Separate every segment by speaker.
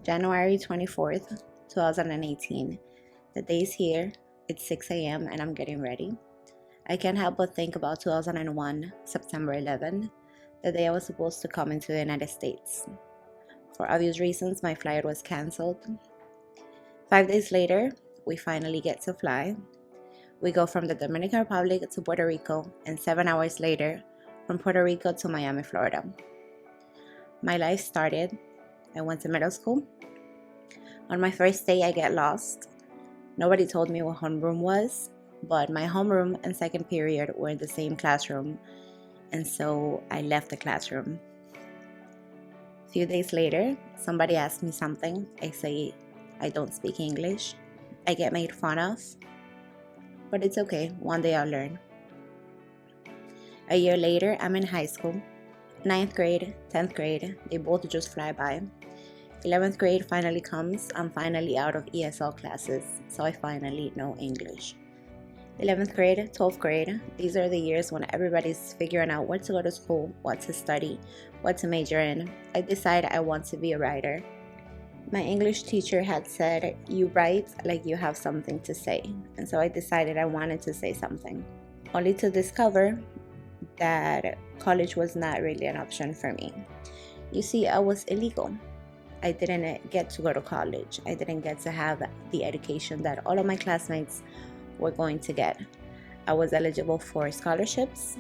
Speaker 1: January 24th, 2018. The day's here, it's 6 a.m. and I'm getting ready. I can't help but think about 2001, September 11, the day I was supposed to come into the United States. For obvious reasons, my flight was cancelled. 5 days later, we finally get to fly. We go from the Dominican Republic to Puerto Rico, and 7 hours later, from Puerto Rico to Miami, Florida. My life started. I went to middle school. On my first day, I get lost. Nobody told me what homeroom was, but my homeroom and second period were in the same classroom, and so I left the classroom. A few days later, somebody asked me something. I say I don't speak English. I get made fun of, but it's okay. One day I'll learn. A year later, I'm in high school. 9th grade, 10th grade, they both just fly by. 11th grade finally comes. I'm finally out of ESL classes, so I finally know English. 11th grade, 12th grade, these are the years when everybody's figuring out where to go to school, what to study, what to major in. I decide I want to be a writer. My English teacher had said, "You write like you have something to say," and so I decided I wanted to say something, only to discover that college was not really an option for me. You see, I was illegal. I didn't get to go to college. I didn't get to have the education that all of my classmates were going to get. I was eligible for scholarships.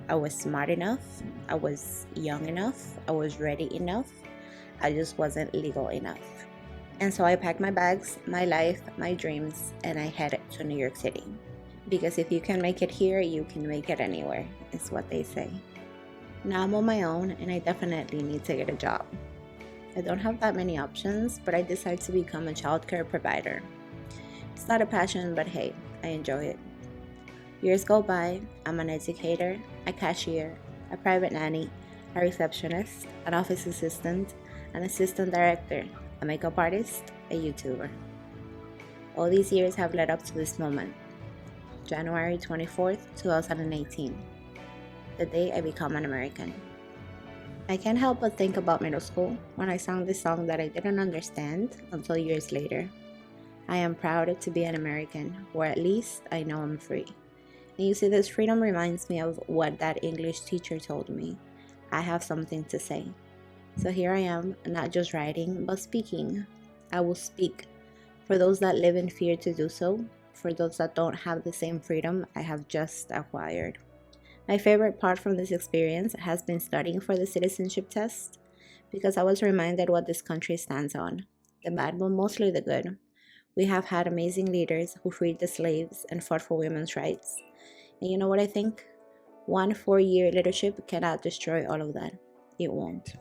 Speaker 1: I was smart enough. I was young enough. I was ready enough. I just wasn't legal enough. And so I packed my bags, my life, my dreams, and I headed to New York City. Because if you can make it here, you can make it anywhere, is what they say. Now I'm on my own, and I definitely need to get a job. I don't have that many options, but I decided to become a childcare provider. It's not a passion, but hey, I enjoy it. Years go by. I'm an educator, a cashier, a private nanny, a receptionist, an office assistant, an assistant director, a makeup artist, a YouTuber. All these years have led up to this moment. January 24th, 2018, the day I become an American. I can't help but think about middle school when I sang this song that I didn't understand until years later. I am proud to be an American, or at least I know I'm free. And you see, this freedom reminds me of what that English teacher told me. I have something to say. So here I am, not just writing, but speaking. I will speak for those that live in fear to do so, for those that don't have the same freedom I have just acquired. My favorite part from this experience has been studying for the citizenship test, because I was reminded what this country stands on, the bad but mostly the good. We have had amazing leaders who freed the slaves and fought for women's rights. And you know what I think? 1 4-year leadership cannot destroy all of that. It won't.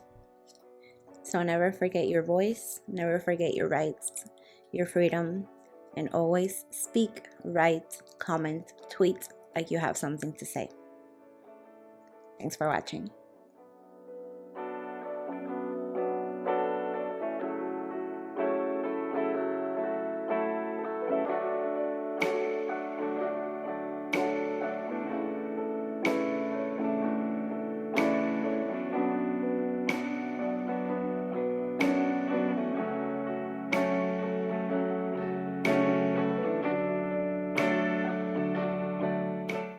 Speaker 1: So never forget your voice, never forget your rights, your freedom, and always speak, write, comment, tweet like you have something to say. Thanks for watching.